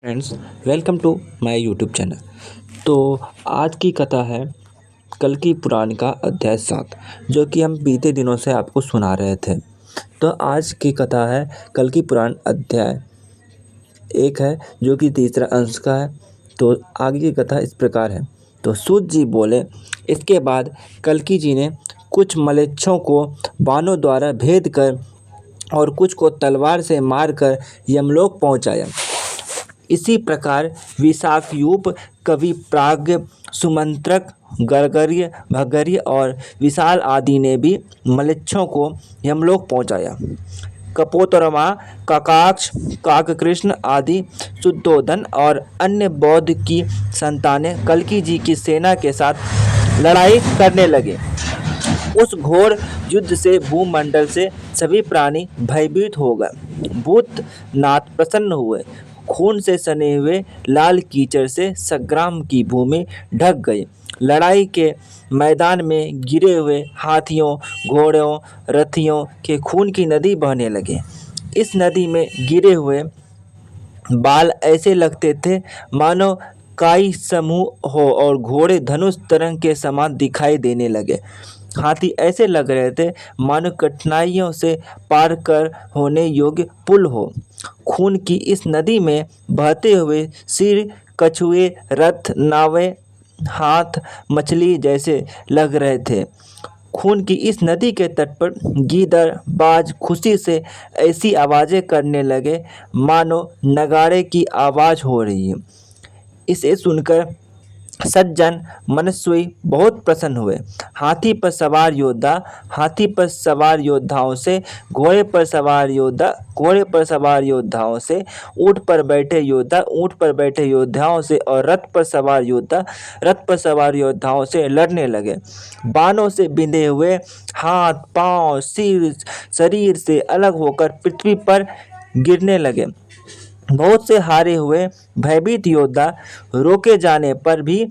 Friends, welcome to my YouTube channel. तो आज की कथा है कल्कि पुराण का अध्याय 7, जो कि हम बीते दिनों से आपको सुना रहे थे। तो आज की कथा है कल्कि पुराण अध्याय 1 है, जो कि तीसरा अंश का है। तो आगे की कथा इस प्रकार है। तो सूत जी बोले, इसके बाद कल्कि जी ने कुछ मलेच्छों को बाणों द्वारा भेद कर और कुछ को तलवार से मारकर यमलोक पहुंचाया। इसी प्रकार विशाखयूप, कवि प्राज्ञ, सुमंत्रक, गर्गर्य, भगर्य और विशाल आदि ने भी मलेच्छों को यमलोक पहुंचाया। कपोतरमा, ककाक्ष, काककृष्ण आदि शुद्धोधन और अन्य बौद्ध की संतानें कल्कि जी की सेना के साथ लड़ाई करने लगे। उस घोर युद्ध से भूमंडल से सभी प्राणी भयभीत हो गए। भूतनाथ प्रसन्न हुए। खून से सने हुए लाल कीचड़ से संग्राम की भूमि ढक गई। लड़ाई के मैदान में गिरे हुए हाथियों, घोड़ों, रथियों के खून की नदी बहने लगे। इस नदी में गिरे हुए बाल ऐसे लगते थे मानो काई समूह हो और घोड़े धनुष तरंग के समान दिखाई देने लगे। हाथी ऐसे लग रहे थे मानो कठिनाइयों से पार कर होने योग्य पुल हो। खून की इस नदी में बहते हुए सिर, कछुए, रथ, नावें, हाथ मछली जैसे लग रहे थे। खून की इस नदी के तट पर गीदड़, बाज खुशी से ऐसी आवाज़ें करने लगे मानो नगाड़े की आवाज़ हो रही है। इसे सुनकर सज्जन मनस्वी बहुत प्रसन्न हुए। हाथी पर सवार योद्धा हाथी पर सवार योद्धाओं से, घोड़े पर सवार योद्धा घोड़े पर सवार योद्धाओं से, ऊँट पर बैठे योद्धा ऊँट पर बैठे योद्धाओं से और रथ पर सवार योद्धा रथ पर सवार योद्धाओं से लड़ने लगे। बाणों से बिंधे हुए हाथ, पांव, सिर शरीर से अलग होकर पृथ्वी पर गिरने लगे। बहुत से हारे हुए भयभीत योद्धा रोके जाने पर भी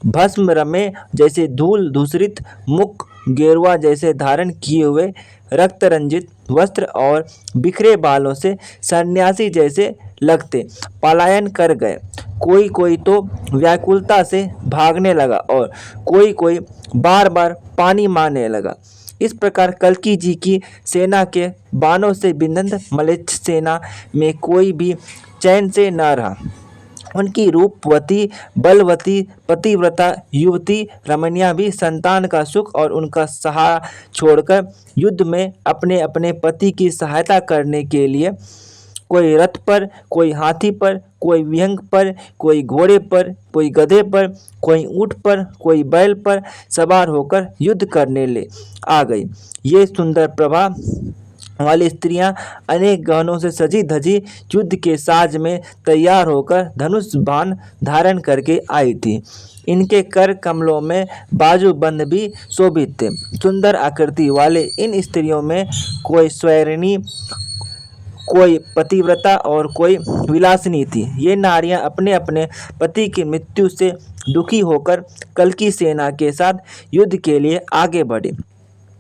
भस्म रमे जैसे धूल धूसरित मुख, गेरुआ जैसे धारण किए हुए रक्त रंजित वस्त्र और बिखरे बालों से सन्यासी जैसे लगते पलायन कर गए। कोई कोई तो व्याकुलता से भागने लगा और कोई कोई बार बार पानी मारने लगा। इस प्रकार कल्कि जी की सेना के बाणों से बिंदंत मलेच्छ सेना में कोई भी चैन से न रहा। उनकी रूपवती, बलवती, पतिव्रता युवती रमणियां भी संतान का सुख और उनका सहारा छोड़कर युद्ध में अपने अपने पति की सहायता करने के लिए कोई रथ पर, कोई हाथी पर, कोई विहंग पर, कोई घोड़े पर, कोई गधे पर, कोई ऊँट पर, कोई बैल पर सवार होकर युद्ध करने ले आ गई। ये सुंदर प्रभा वाली स्त्रियां अनेक गहनों से सजी धजी युद्ध के साज में तैयार होकर धनुष बाण धारण करके आई थी। इनके कर कमलों में बाजूबंद भी शोभित थे। सुंदर आकृति वाले इन स्त्रियों में कोई स्वैरिणी, कोई पतिव्रता और कोई विलासिनी थी। ये नारियां अपने अपने पति की मृत्यु से दुखी होकर कल्कि सेना के साथ युद्ध के लिए आगे बढ़े।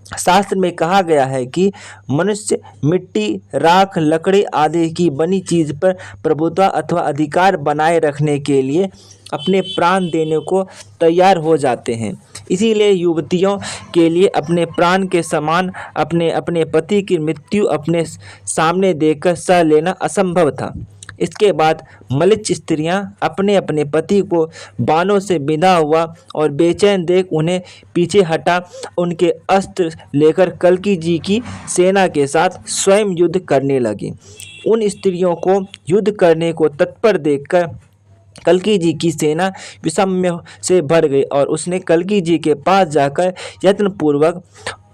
शास्त्र में कहा गया है कि मनुष्य मिट्टी, राख, लकड़ी आदि की बनी चीज पर प्रभुत्व अथवा अधिकार बनाए रखने के लिए अपने प्राण देने को तैयार हो जाते हैं। इसीलिए युवतियों के लिए अपने प्राण के समान अपने अपने पति की मृत्यु अपने सामने देखकर सह लेना असंभव था। इसके बाद मलिच्छ स्त्रियां अपने अपने पति को बाणों से बिंधा हुआ और बेचैन देख उन्हें पीछे हटा उनके अस्त्र लेकर कल्कि जी की सेना के साथ स्वयं युद्ध करने लगी। उन स्त्रियों को युद्ध करने को तत्पर देखकर कल्कि जी की सेना विषम्य से भर गई और उसने कल्कि जी के पास जाकर यत्नपूर्वक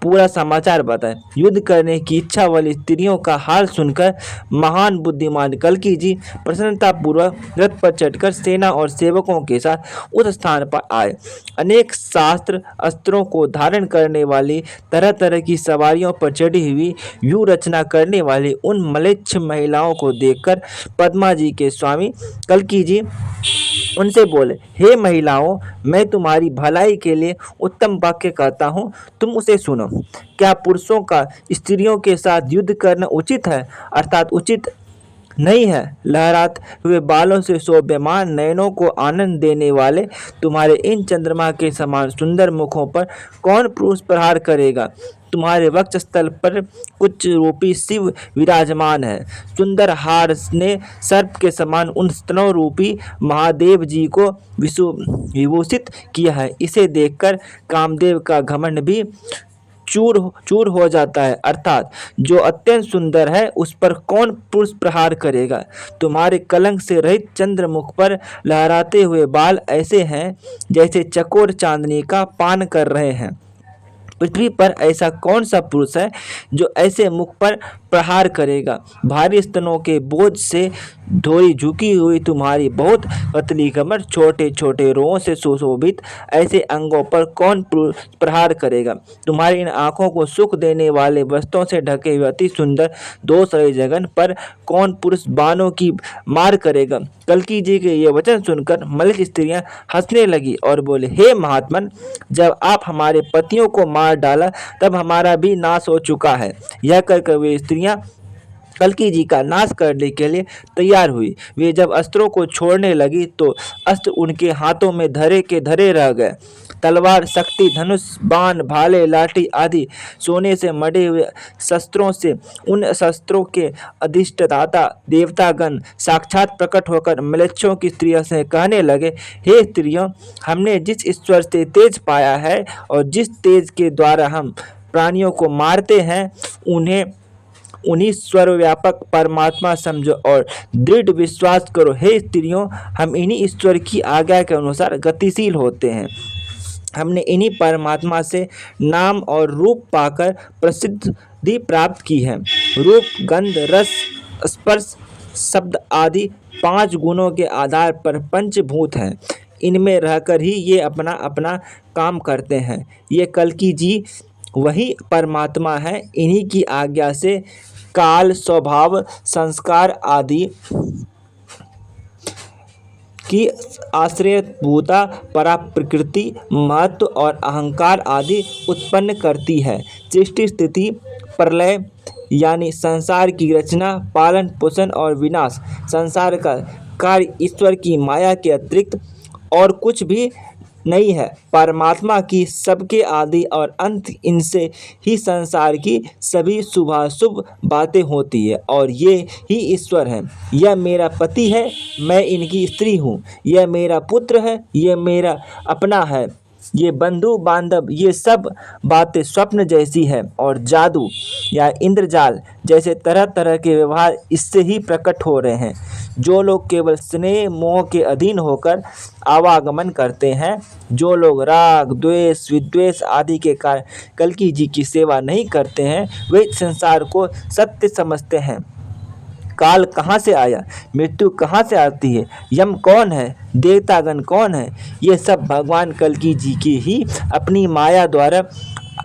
पूरा समाचार बताया। युद्ध करने की इच्छा वाली स्त्रियों का हाल सुनकर महान बुद्धिमान कल्कि जी प्रसन्नतापूर्वक रथ पर चढ़कर सेना और सेवकों के साथ उस स्थान पर आए। अनेक शास्त्र अस्त्रों को धारण करने वाली, तरह तरह की सवारियों पर चढ़ी हुई, व्यू रचना करने वाली उन मलेच्छ महिलाओं को देखकर पद्मा जी के स्वामी कल्कि जी उनसे बोले, हे महिलाओं, मैं तुम्हारी भलाई के लिए उत्तम वाक्य कहता हूँ, तुम उसे सुनो। क्या पुरुषों का स्त्रियों के साथ युद्ध करना उचित है? अर्थात उचित नहीं है। लहराते हुए बालों से शोभायमान, नयनों को आनंद देने वाले तुम्हारे इन चंद्रमा के समान सुंदर मुखों पर कौन पुरुष प्रहार करेगा। तुम्हारे वक्षस्थल पर कुछ रूपी शिव विराजमान है। सुंदर हार ने सर्प के समान उन स्तनों रूपी महादेव जी को विभूषित किया है। इसे देखकर कामदेव का घमंड भी चूर चूर हो जाता है। अर्थात जो अत्यंत सुंदर है उस पर कौन पुरुष प्रहार करेगा। तुम्हारे कलंक से रहित चंद्रमुख पर लहराते हुए बाल ऐसे हैं जैसे चकोर चांदनी का पान कर रहे हैं। पृथ्वी पर ऐसा कौन सा पुरुष है जो ऐसे मुख पर प्रहार करेगा। भारी स्तनों के बोझ से थोड़ी झुकी हुई तुम्हारी बहुत पतली कमर, छोटे छोटे रोओं से सुशोभित ऐसे अंगों पर कौन प्रहार करेगा। तुम्हारी इन आंखों को सुख देने वाले वस्त्रों से ढके हुए अति सुंदर दोष रहित जगन पर कौन पुरुष बाणों की मार करेगा। कल्कि जी के ये वचन सुनकर मलिक स्त्रियां हंसने लगी और बोले, हे महात्मन, जब आप हमारे पतियों को मार डाला तब हमारा भी नाश हो चुका है। यह कहकर वे स्त्रियां कल्कि जी का नाश करने के लिए तैयार हुई। वे जब अस्त्रों को छोड़ने लगी तो अस्त्र उनके हाथों में धरे के धरे रह गए। तलवार, शक्ति, धनुष, बाण, भाले, लाठी आदि सोने से मढ़े हुए शस्त्रों से उन शस्त्रों के अधिष्ठाता देवतागण साक्षात प्रकट होकर म्लेच्छों की स्त्रियों से कहने लगे, हे स्त्रियों, हमने जिस ईश्वर से तेज पाया है और जिस तेज के द्वारा हम प्राणियों को मारते हैं उन्हें उन्हीं सर्वव्यापक परमात्मा समझो और दृढ़ विश्वास करो। हे स्त्रियों, हम इन्हीं ईश्वर की आज्ञा के अनुसार गतिशील होते हैं। हमने इन्हीं परमात्मा से नाम और रूप पाकर प्रसिद्धि प्राप्त की है। रूप, गंध, रस, स्पर्श, शब्द आदि 5 गुणों के आधार पर पंचभूत हैं। इनमें रहकर ही ये अपना अपना काम करते हैं। ये कल्कि जी वही परमात्मा है। इन्हीं की आज्ञा से काल, स्वभाव, संस्कार आदि की आश्रयभूता परा प्रकृति महत्व और अहंकार आदि उत्पन्न करती है। सृष्टि, स्थिति, प्रलय यानी संसार की रचना, पालन पोषण और विनाश, संसार का कार्य ईश्वर की माया के अतिरिक्त और कुछ भी नहीं है। परमात्मा की सबके आदि और अंत, इनसे ही संसार की सभी शुभाशुभ बातें होती है और ये ही ईश्वर हैं। यह मेरा पति है, मैं इनकी स्त्री हूँ। यह मेरा पुत्र है, यह मेरा अपना है। ये बंधु बांधव, ये सब बातें स्वप्न जैसी है और जादू या इंद्रजाल जैसे तरह तरह के व्यवहार इससे ही प्रकट हो रहे हैं। जो लोग केवल स्नेह मोह के अधीन होकर आवागमन करते हैं, जो लोग राग द्वेष विद्वेष आदि के कारण कल्कि जी की सेवा नहीं करते हैं, वे संसार को सत्य समझते हैं। काल कहाँ से आया, मृत्यु कहाँ से आती है, यम कौन है, देवतागण कौन है, ये सब भगवान कल्कि जी की ही अपनी माया द्वारा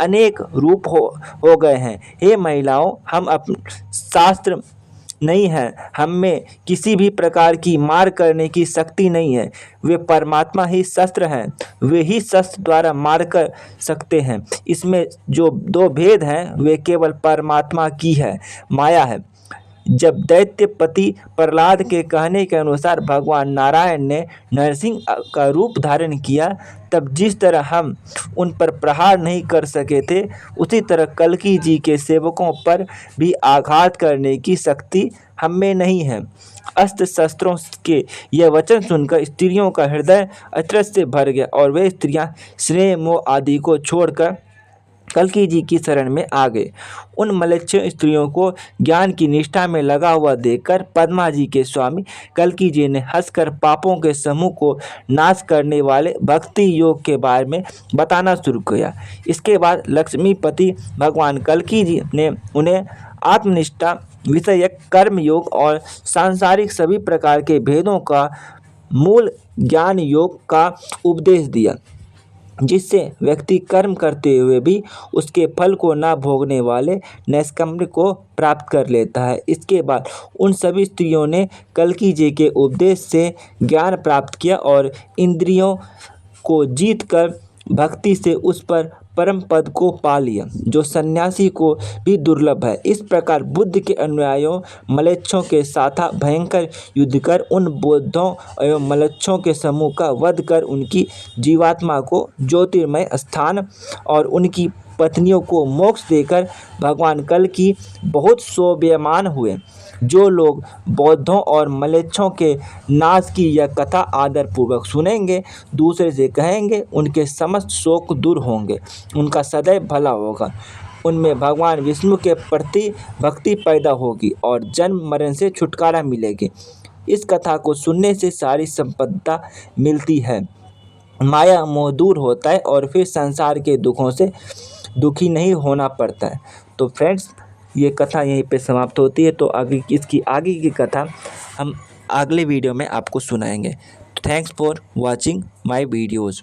अनेक रूप हो गए हैं। हे महिलाओं, हम अपने शास्त्र नहीं है, हम में किसी भी प्रकार की मार करने की शक्ति नहीं है। वे परमात्मा ही शस्त्र हैं, वे ही शस्त्र द्वारा मार कर सकते हैं। इसमें जो 2 भेद हैं वे केवल परमात्मा की है माया है। जब दैत्यपति प्रहलाद के कहने के अनुसार भगवान नारायण ने नरसिंह का रूप धारण किया, तब जिस तरह हम उन पर प्रहार नहीं कर सके थे, उसी तरह कल्कि जी के सेवकों पर भी आघात करने की शक्ति हम में नहीं है। अस्त्र शस्त्रों के यह वचन सुनकर स्त्रियों का हृदय अचरज से भर गया और वे स्त्रियां स्नेह मोह आदि को छोड़कर कल्कि जी की शरण में आ गए। उन मलेच्छ स्त्रियों को ज्ञान की निष्ठा में लगा हुआ देखकर पद्मा जी के स्वामी कल्कि जी ने हंसकर पापों के समूह को नाश करने वाले भक्ति योग के बारे में बताना शुरू किया। इसके बाद लक्ष्मीपति भगवान कल्कि जी ने उन्हें आत्मनिष्ठा, विषयक कर्म योग और सांसारिक सभी प्रकार के भेदों का मूल ज्ञान योग का उपदेश दिया, जिससे व्यक्ति कर्म करते हुए भी उसके फल को ना भोगने वाले नैष्कर्म्य को प्राप्त कर लेता है। इसके बाद उन सभी स्त्रियों ने कल्कि जी के उपदेश से ज्ञान प्राप्त किया और इंद्रियों को जीतकर भक्ति से उस पर परम पद को पा लिया, जो सन्यासी को भी दुर्लभ है। इस प्रकार बुद्ध के अनुयायियों म्लेच्छों के साथ भयंकर युद्ध कर उन बौद्धों एवं म्लेच्छों के समूह का वध कर उनकी जीवात्मा को ज्योतिर्मय स्थान और उनकी पत्नियों को मोक्ष देकर भगवान कल की बहुत शोभायमान हुए। जो लोग बौद्धों और म्लेच्छों के नाश की यह कथा आदरपूर्वक सुनेंगे, दूसरे से कहेंगे, उनके समस्त शोक दूर होंगे, उनका सदैव भला होगा, उनमें भगवान विष्णु के प्रति भक्ति पैदा होगी और जन्म मरण से छुटकारा मिलेगी। इस कथा को सुनने से सारी संपदा मिलती है, माया मोह दूर होता है और फिर संसार के दुखों से दुखी नहीं होना पड़ता है। तो फ्रेंड्स, ये कथा यहीं पे समाप्त होती है। तो इसकी आगे की कथा हम अगले वीडियो में आपको सुनाएंगे। Thanks for watching my videos.